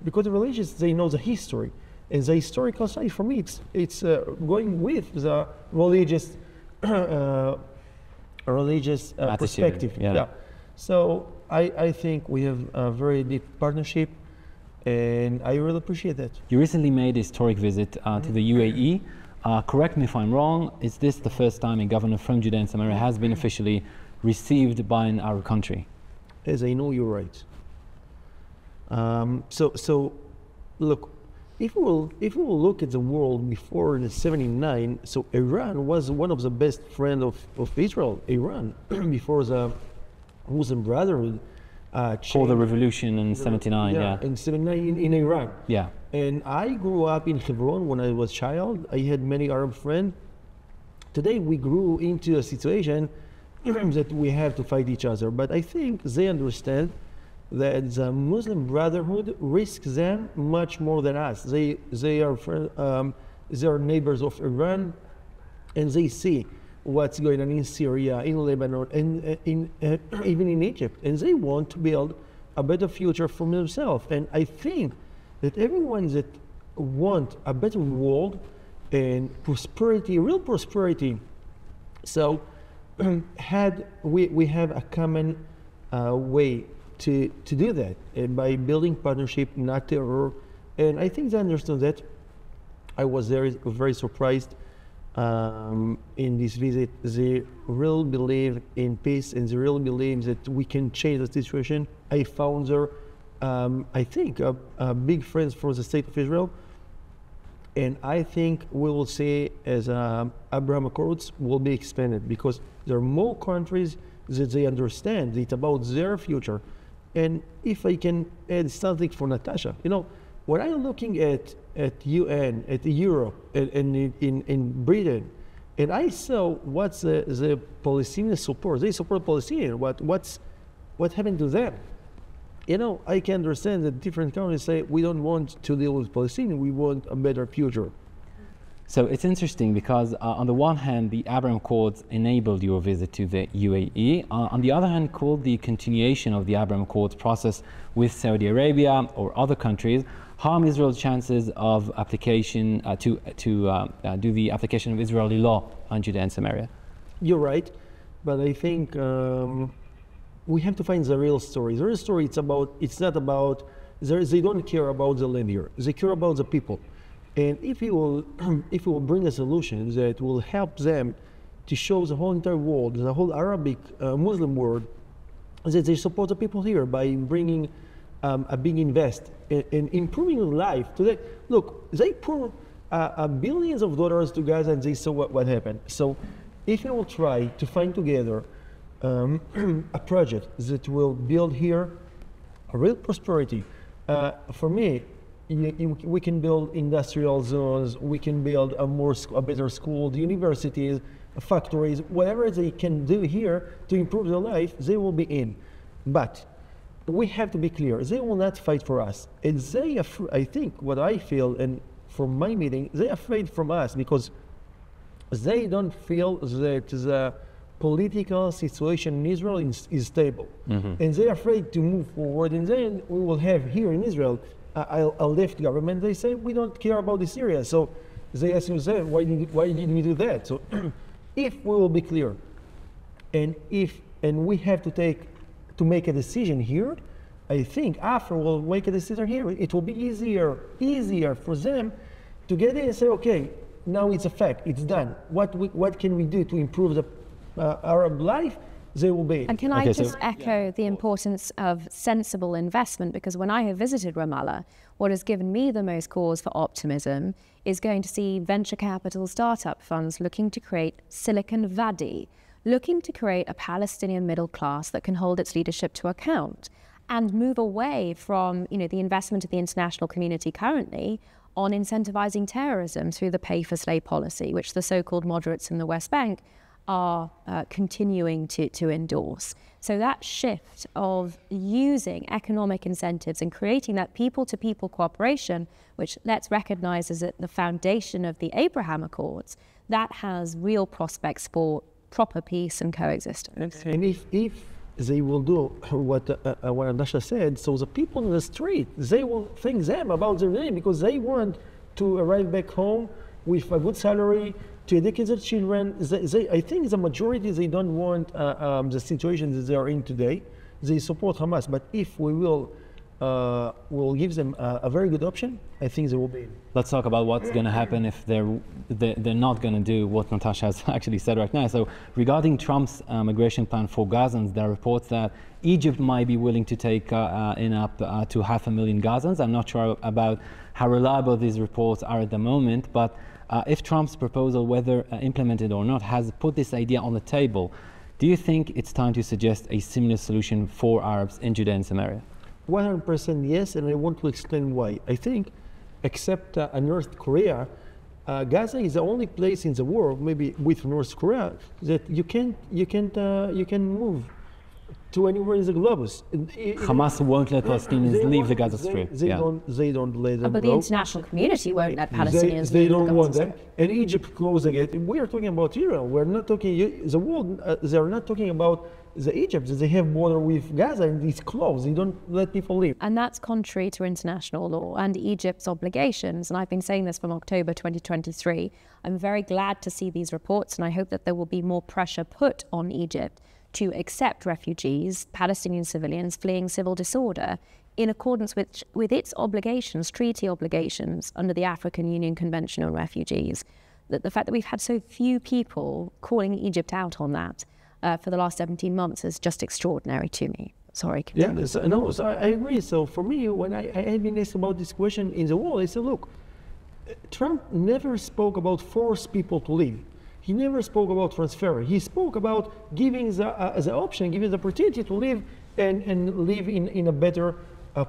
because of religious, they know the history. And the historical side, for me, it's going with the religious perspective. Yeah. So I think we have a very deep partnership, and I really appreciate that. You recently made a historic visit to the UAE. Correct me if I'm wrong, is this the first time a governor from Judea and Samaria has been officially received by an Arab country? As I know, you're right. So look, if we will look at the world before the 79, so Iran was one of the best friends of Israel. Iran, before the Muslim Brotherhood for the revolution in 79, in 79 in Iran. Yeah. And I grew up in Hebron when I was a child. I had many Arab friends. Today we grew into a situation that we have to fight each other. But I think they understand that the Muslim Brotherhood risks them much more than us. They are neighbors of Iran, and they see what's going on in Syria, in Lebanon, and even in Egypt. And they want to build a better future for themselves. And I think that everyone that want a better world and prosperity, real prosperity, so we have a common way to do that, and by building partnership, not terror. And I think they understood that. I was very surprised in this visit. They really believe in peace, and they really believe that we can change the situation. I found there, I think, big friends for the state of Israel. And I think we will see as Abraham Accords will be expanded, because there are more countries that they understand it's about their future. And if I can add something for Natasha, when I'm looking at UN, at Europe, and in Britain, and I saw what's the Palestinian support. They support Palestinians. What happened to them? I can understand that different countries say we don't want to deal with Palestinians. We want a better future. So it's interesting because on the one hand, the Abraham Accords enabled your visit to the UAE. On the other hand, could the continuation of the Abraham Accords process with Saudi Arabia or other countries harm Israel's chances of application to do the application of Israeli law on Judea and Samaria? You're right, but I think we have to find the real story. The real story, it's not about, they don't care about the land here. They care about the people. And if we will bring a solution that will help them to show the whole entire world, the whole Arabic Muslim world, that they support the people here by bringing a big invest in improving life. Today, look, they pour billions of dollars to Gaza, and they saw what happened. So if we will try to find together a project that will build here a real prosperity, for me, we can build industrial zones, we can build a better school, universities, factories, whatever they can do here to improve their life, they will be in. But we have to be clear, they will not fight for us. And I think what I feel, and from my meeting, they're afraid from us because they don't feel that the political situation in Israel is stable. Mm-hmm. And they're afraid to move forward. And then we will have here in Israel a left government. They say, we don't care about this area. So they ask themselves, why did we do that? So if we will be clear, and we have to make a decision here, I think after we'll make a decision here, it will be easier for them to get in and say, okay, now it's a fact, it's done. What can we do to improve the Arab life? They will be. And can I just echo the importance of sensible investment? Because when I have visited Ramallah, what has given me the most cause for optimism is going to see venture capital startup funds looking to create Silicon Valley, looking to create a Palestinian middle class that can hold its leadership to account and move away from the investment of the international community currently on incentivizing terrorism through the pay-for-slay policy, which the so-called moderates in the West Bank are continuing to endorse. So that shift of using economic incentives and creating that people-to-people cooperation, which let's recognize is at the foundation of the Abraham Accords, that has real prospects for proper peace and coexistence. And if they will do what Natasha said, so the people in the street, they will thank them about their name because they want to arrive back home with a good salary, to educate their children. I think the majority, they don't want the situation that they are in today. They support Hamas, but if we will give them a very good option, I think they will be. Let's talk about what's going to happen if they're not going to do what Natasha has actually said right now. So regarding Trump's migration plan for Gazans, there are reports that Egypt might be willing to take in up to 500,000 Gazans. I'm not sure about how reliable these reports are at the moment, but if Trump's proposal, whether implemented or not, has put this idea on the table, do you think it's time to suggest a similar solution for Arabs in Judea and Samaria? 100% yes, and I want to explain why. I think, except North Korea, Gaza is the only place in the world, maybe with North Korea, that you can move to anywhere in the globus. Hamas won't let Palestinians leave the Gaza Strip. They don't let them but the international community won't let Palestinians they leave don't the want Gaza them. Strip. And Egypt closing it. We are talking about Israel. We're not talking the world. They are not talking about the Egypt. They have border with Gaza and it's closed. They don't let people leave. And that's contrary to international law and Egypt's obligations. And I've been saying this from October 2023. I'm very glad to see these reports, and I hope that there will be more pressure put on Egypt to accept refugees, Palestinian civilians fleeing civil disorder, in accordance with its obligations, treaty obligations under the African Union Convention on Refugees. That the fact that we've had so few people calling Egypt out on that for the last 17 months is just extraordinary to me. Sorry. Yeah, so I agree. So for me, when I have been asked about this question in the world, I said, look, Trump never spoke about force people to leave. He never spoke about transfer. He spoke about giving the option, giving the opportunity to live and live in a better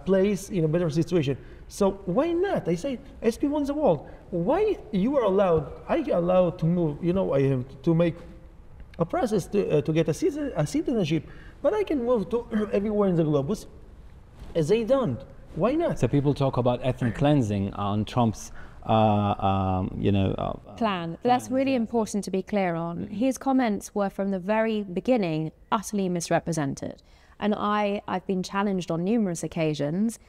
place, in a better situation. So why not? I say, as people in the world, why you are allowed, I allowed to move, I have to make a process to get a citizenship, but I can move to everywhere in the globus, as they don't. Why not? So people talk about ethnic cleansing on Trump's plan. But that's really important to be clear on. His comments were from the very beginning utterly misrepresented. And I've been challenged on numerous occasions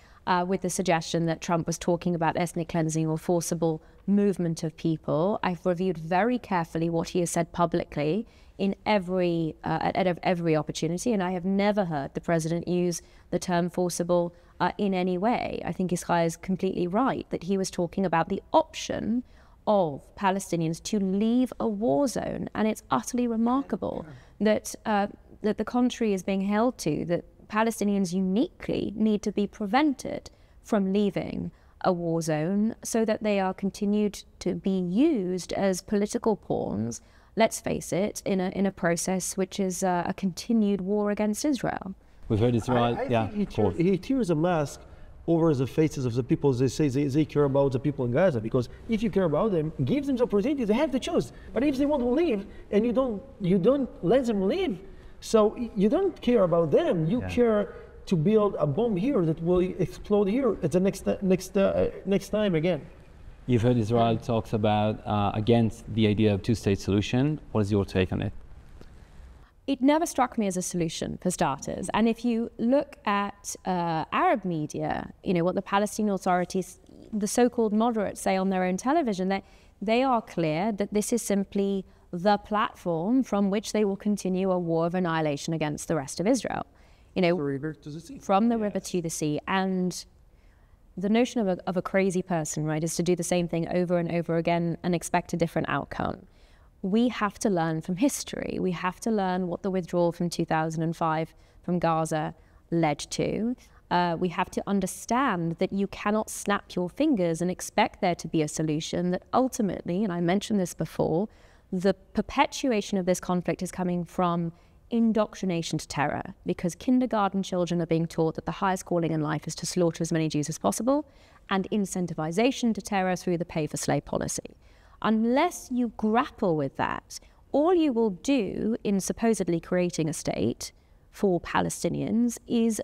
with the suggestion that Trump was talking about ethnic cleansing or forcible movement of people. I've reviewed very carefully what he has said publicly in every opportunity, and I have never heard the president use the term forcible in any way. I think Israel is completely right that he was talking about the option of Palestinians to leave a war zone, and it's utterly remarkable that the country is being held to, that Palestinians uniquely need to be prevented from leaving a war zone so that they are continued to be used as political pawns, let's face it, in a process which is a continued war against Israel. We've heard Israel, I think he tears a mask over the faces of the people. They say they care about the people in Gaza, because if you care about them, give them the opportunity, they have to choose. But if they want to leave and you don't let them leave, so you don't care about them, you care to build a bomb here that will explode here at the next time again. You've heard Israel talks about against the idea of two-state solution. What is your take on it? It never struck me as a solution, for starters. And if you look at Arab media, what the Palestinian authorities, the so-called moderates, say on their own television, they are clear that this is simply the platform from which they will continue a war of annihilation against the rest of Israel. From the river to the sea. From the river to the sea. And the notion of a crazy person, right, is to do the same thing over and over again and expect a different outcome. We have to learn from history. We have to learn what the withdrawal from 2005 from Gaza led to. We have to understand that you cannot snap your fingers and expect there to be a solution, that ultimately, and I mentioned this before, the perpetuation of this conflict is coming from indoctrination to terror, because kindergarten children are being taught that the highest calling in life is to slaughter as many Jews as possible, and incentivization to terror through the pay-for-slay policy. Unless you grapple with that, all you will do in supposedly creating a state for Palestinians is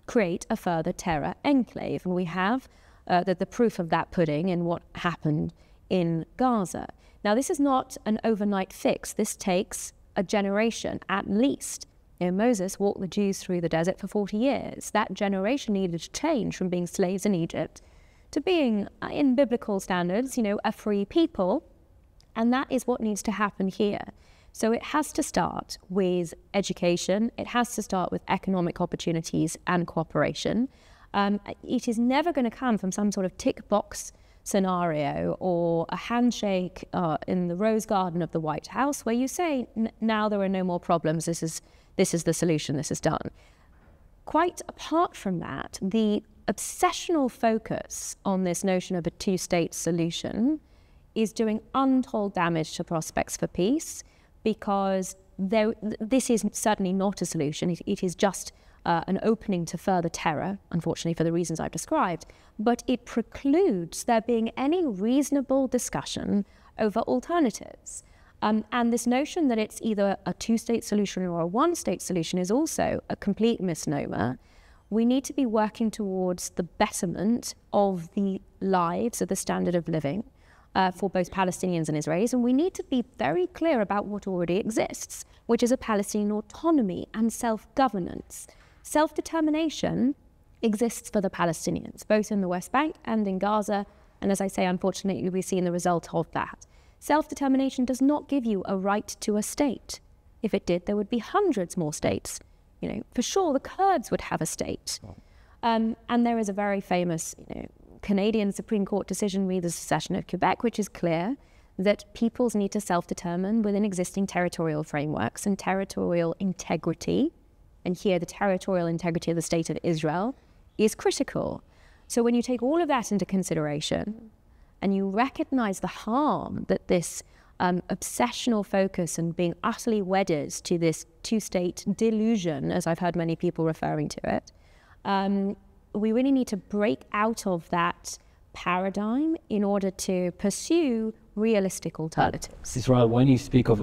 create a further terror enclave. And we have the proof of that pudding in what happened in Gaza. Now, this is not an overnight fix. This takes a generation at least. Moses walked the Jews through the desert for 40 years. That generation needed to change from being slaves in Egypt to being, in biblical standards, a free people. And that is what needs to happen here. So it has to start with education. It has to start with economic opportunities and cooperation. It is never going to come from some sort of tick box scenario or a handshake in the Rose Garden of the White House where you say, now there are no more problems, this is the solution, this is done. Quite apart from that, the obsessional focus on this notion of a two-state solution is doing untold damage to prospects for peace, because this is certainly not a solution. It is just an opening to further terror, unfortunately for the reasons I've described, but it precludes there being any reasonable discussion over alternatives. And this notion that it's either a two-state solution or a one-state solution is also a complete misnomer. We need to be working towards the betterment of the lives, of the standard of living for both Palestinians and Israelis, and we need to be very clear about what already exists, which is a Palestinian autonomy and self-governance. Self-determination exists for the Palestinians, both in the West Bank and in Gaza, and as I say, unfortunately, we've seen the result of that. Self-determination does not give you a right to a state. If it did, there would be hundreds more states. You know, for sure, the Kurds would have a state. And there is a very famous, Canadian Supreme Court decision, re the secession of Quebec, which is clear that peoples need to self-determine within existing territorial frameworks, and territorial integrity, and here the territorial integrity of the state of Israel, is critical. So when you take all of that into consideration, and you recognize the harm that this obsessional focus and being utterly wedded to this two-state delusion, as I've heard many people referring to it, we really need to break out of that paradigm in order to pursue realistic alternatives. Israel, when you speak of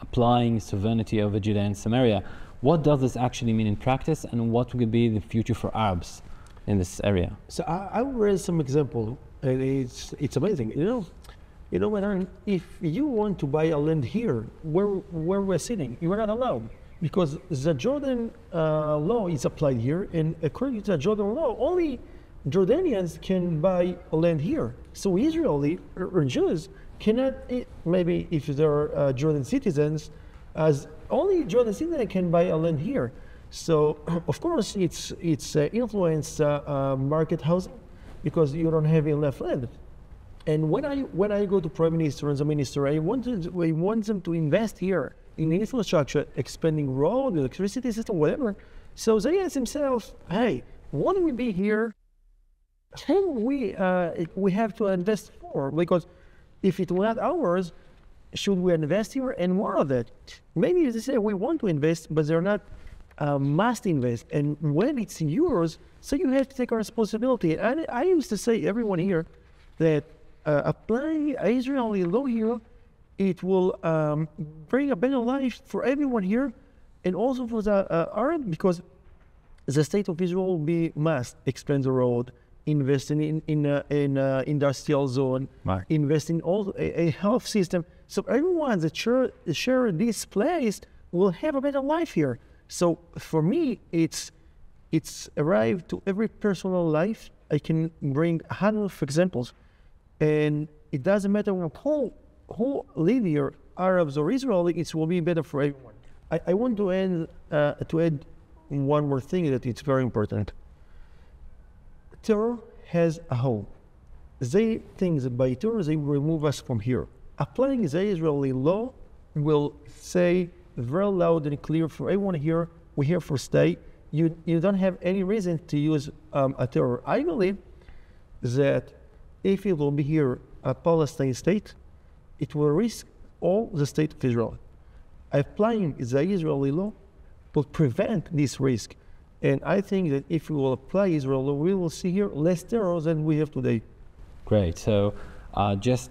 applying sovereignty over Judea and Samaria, what does this actually mean in practice, and what would be the future for Arabs in this area? So I will raise some example, and it's amazing. When if you want to buy a land here, where we're sitting, you are not allowed, because the Jordan law is applied here, and according to the Jordan law, only Jordanians can buy a land here. So Israeli or Jews cannot, maybe if they're Jordan citizens, as only Jordan citizens can buy a land here. So of course it's influenced market housing, because you don't have enough land. And when I go to Prime Minister and the Minister, I want them to invest here in infrastructure, expanding road, electricity system, whatever. So they ask themselves, hey, why don't we be here? We have to invest more, because if it were not ours, should we invest here? And more of it. Maybe they say we want to invest, but they're not must invest. And when it's yours, so you have to take a responsibility. And I used to say, everyone here, that applying Israeli law here, it will bring a better life for everyone here, and also for the Arab, because the state of Israel will must expand the road, invest in industrial zone, right, invest in all a health system. So everyone that share this place will have a better life here. So for me, it's arrived to every personal life. I can bring hundreds of examples, and it doesn't matter who live here, Arabs or Israeli. It will be better for everyone. I want to add one more thing that it's very important. Terror has a home. They think that by terror they will remove us from here. Applying the Israeli law will say very loud and clear for everyone here, we're here for stay. You don't have any reason to use a terror. I believe that if it will be here a Palestinian state, it will risk all the state of Israel. Applying the Israeli law will prevent this risk. And I think that if we will apply Israel law, we will see here less terror than we have today. Great. So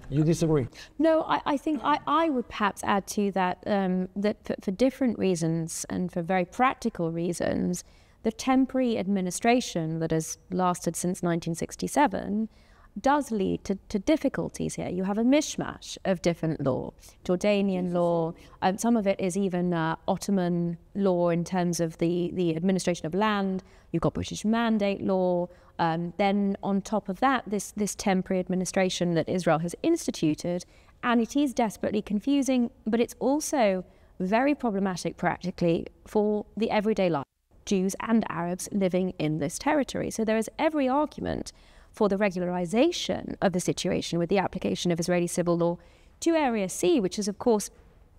You disagree? No, I think I would perhaps add to that, that for different reasons and for very practical reasons, the temporary administration that has lasted since 1967 does lead to difficulties here. You have a mishmash of different law, Jordanian law, some of it is even Ottoman law in terms of the administration of land. You've got British mandate law. Then on top of that, this temporary administration that Israel has instituted, and it is desperately confusing, but it's also very problematic practically for the everyday life, Jews and Arabs living in this territory. So there is every argument for the regularization of the situation with the application of Israeli civil law to Area C, which is of course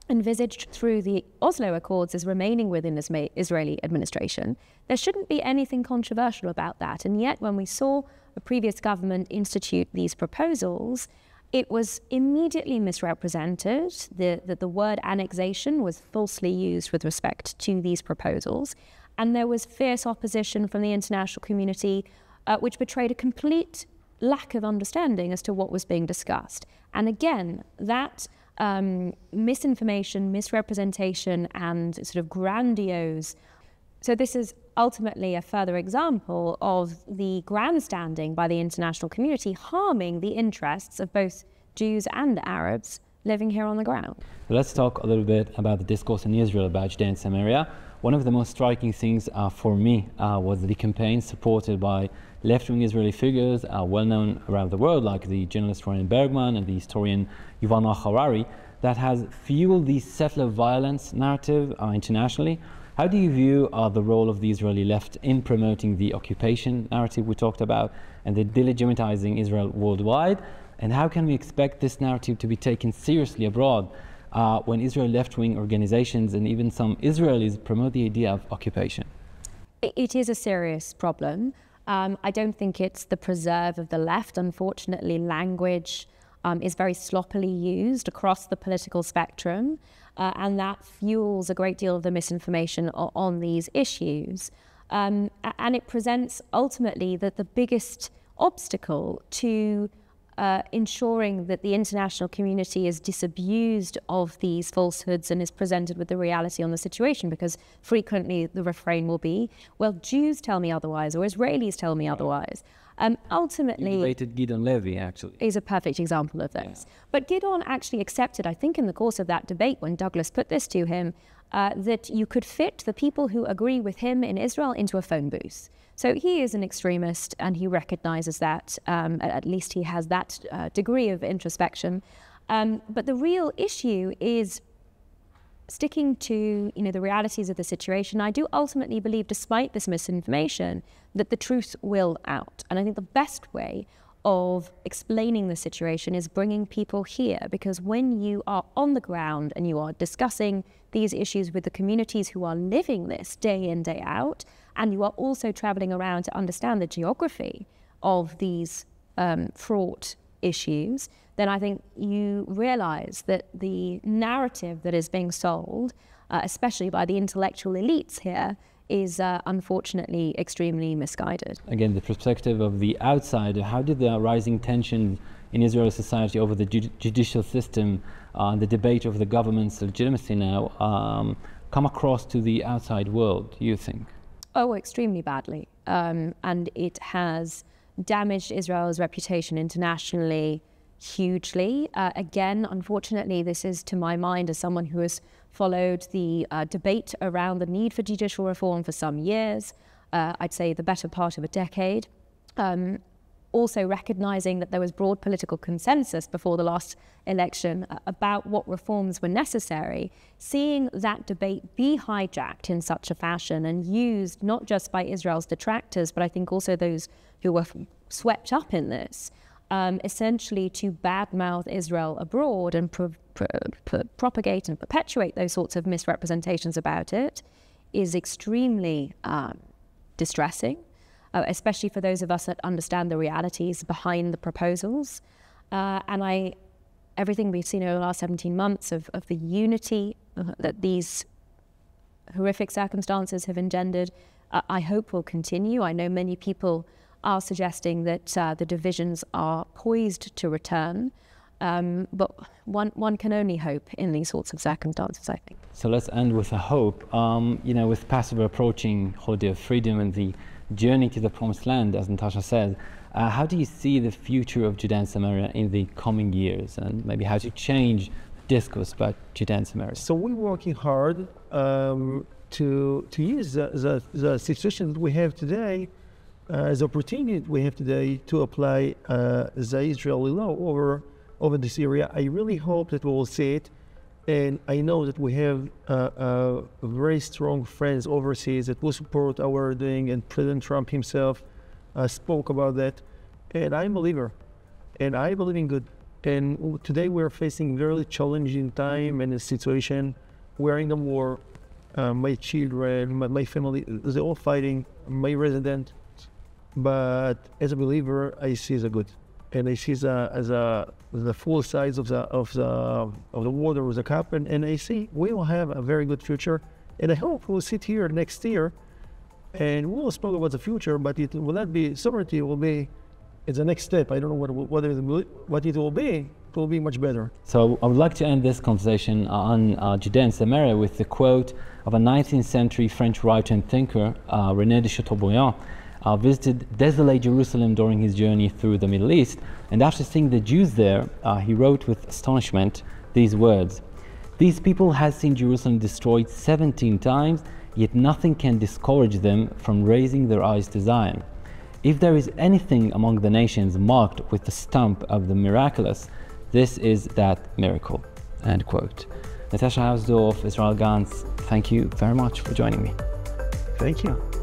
envisaged through the Oslo Accords as remaining within the Israeli administration. There shouldn't be anything controversial about that. And yet when we saw a previous government institute these proposals, it was immediately misrepresented. The word annexation was falsely used with respect to these proposals. And there was fierce opposition from the international community, which betrayed a complete lack of understanding as to what was being discussed. And again, that misinformation, misrepresentation, and sort of grandiose. So this is ultimately a further example of the grandstanding by the international community harming the interests of both Jews and Arabs living here on the ground. Let's talk a little bit about the discourse in Israel about Judea and Samaria. One of the most striking things for me was the campaign supported by left-wing Israeli figures well known around the world, like the journalist Ryan Bergman and the historian Yuval Noah Harari, that has fueled the settler violence narrative internationally. How do you view the role of the Israeli left in promoting the occupation narrative we talked about and the delegitimizing Israel worldwide? And how can we expect this narrative to be taken seriously abroad when Israeli left-wing organizations and even some Israelis promote the idea of occupation? It is a serious problem. I don't think it's the preserve of the left. Unfortunately, language is very sloppily used across the political spectrum, and that fuels a great deal of the misinformation on these issues. And it presents ultimately that the biggest obstacle to ensuring that the international community is disabused of these falsehoods and is presented with the reality on the situation, because frequently the refrain will be, well, Jews tell me otherwise, or Israelis tell me otherwise. Ultimately, you debated Gideon Levy, actually. Is a perfect example of this. Yeah. But Gideon actually accepted, I think in the course of that debate, when Douglas put this to him, that you could fit the people who agree with him in Israel into a phone booth. So he is an extremist, and he recognizes that, at least he has that degree of introspection. But the real issue is sticking to the realities of the situation. I do ultimately believe, despite this misinformation, that the truth will out. And I think the best way of explaining the situation is bringing people here, because when you are on the ground and you are discussing these issues with the communities who are living this day in, day out, and you are also traveling around to understand the geography of these fraught issues, then I think you realize that the narrative that is being sold, especially by the intellectual elites here, is unfortunately extremely misguided. Again, the perspective of the outsider, how did the rising tension in Israeli society over the judicial system, the debate over the government's legitimacy now, come across to the outside world, do you think? Oh, extremely badly. And it has damaged Israel's reputation internationally hugely. Again, unfortunately, this is, to my mind, as someone who has followed the debate around the need for judicial reform for some years, I'd say the better part of a decade, also recognizing that there was broad political consensus before the last election about what reforms were necessary, seeing that debate be hijacked in such a fashion and used not just by Israel's detractors, but I think also those who were swept up in this, essentially to badmouth Israel abroad and propagate and perpetuate those sorts of misrepresentations about it, is extremely distressing. Especially for those of us that understand the realities behind the proposals. And everything we've seen over the last 17 months of the unity that these horrific circumstances have engendered, I hope will continue. I know many people are suggesting that the divisions are poised to return, but one can only hope in these sorts of circumstances, I think. So let's end with a hope. With Passover approaching, holiday of freedom and the journey to the promised land, as Natasha said, how do you see the future of Judea and Samaria in the coming years, and maybe how to change discourse about Judea and Samaria? So we're working hard to use the situation that we have today as opportunity we have today to apply the Israeli law over this area. I really hope that we will see it. And I know that we have very strong friends overseas that will support our work doing, and President Trump himself spoke about that. And I'm a believer, and I believe in good. And today we're facing very challenging time and a situation. We're in a war. My children, my family, they're all fighting. My resident, but as a believer, I see the good. And I see as the full size of the water with the cup, and I see we will have a very good future. And I hope we'll sit here next year, and we'll speak about the future. But it will not be sovereignty. It will be it's the next step. I don't know what it will be. It will be much better. So I would like to end this conversation on Judea and Samaria with the quote of a 19th century French writer and thinker, René de Chateaubriand. Visited desolate Jerusalem during his journey through the Middle East, and after seeing the Jews there, he wrote with astonishment these words: "These people have seen Jerusalem destroyed 17 times, yet nothing can discourage them from raising their eyes to Zion. If there is anything among the nations marked with the stamp of the miraculous, this is that miracle." end quote. Natasha Hausdorff, Yisrael Gantz, thank you very much for joining me. Thank you.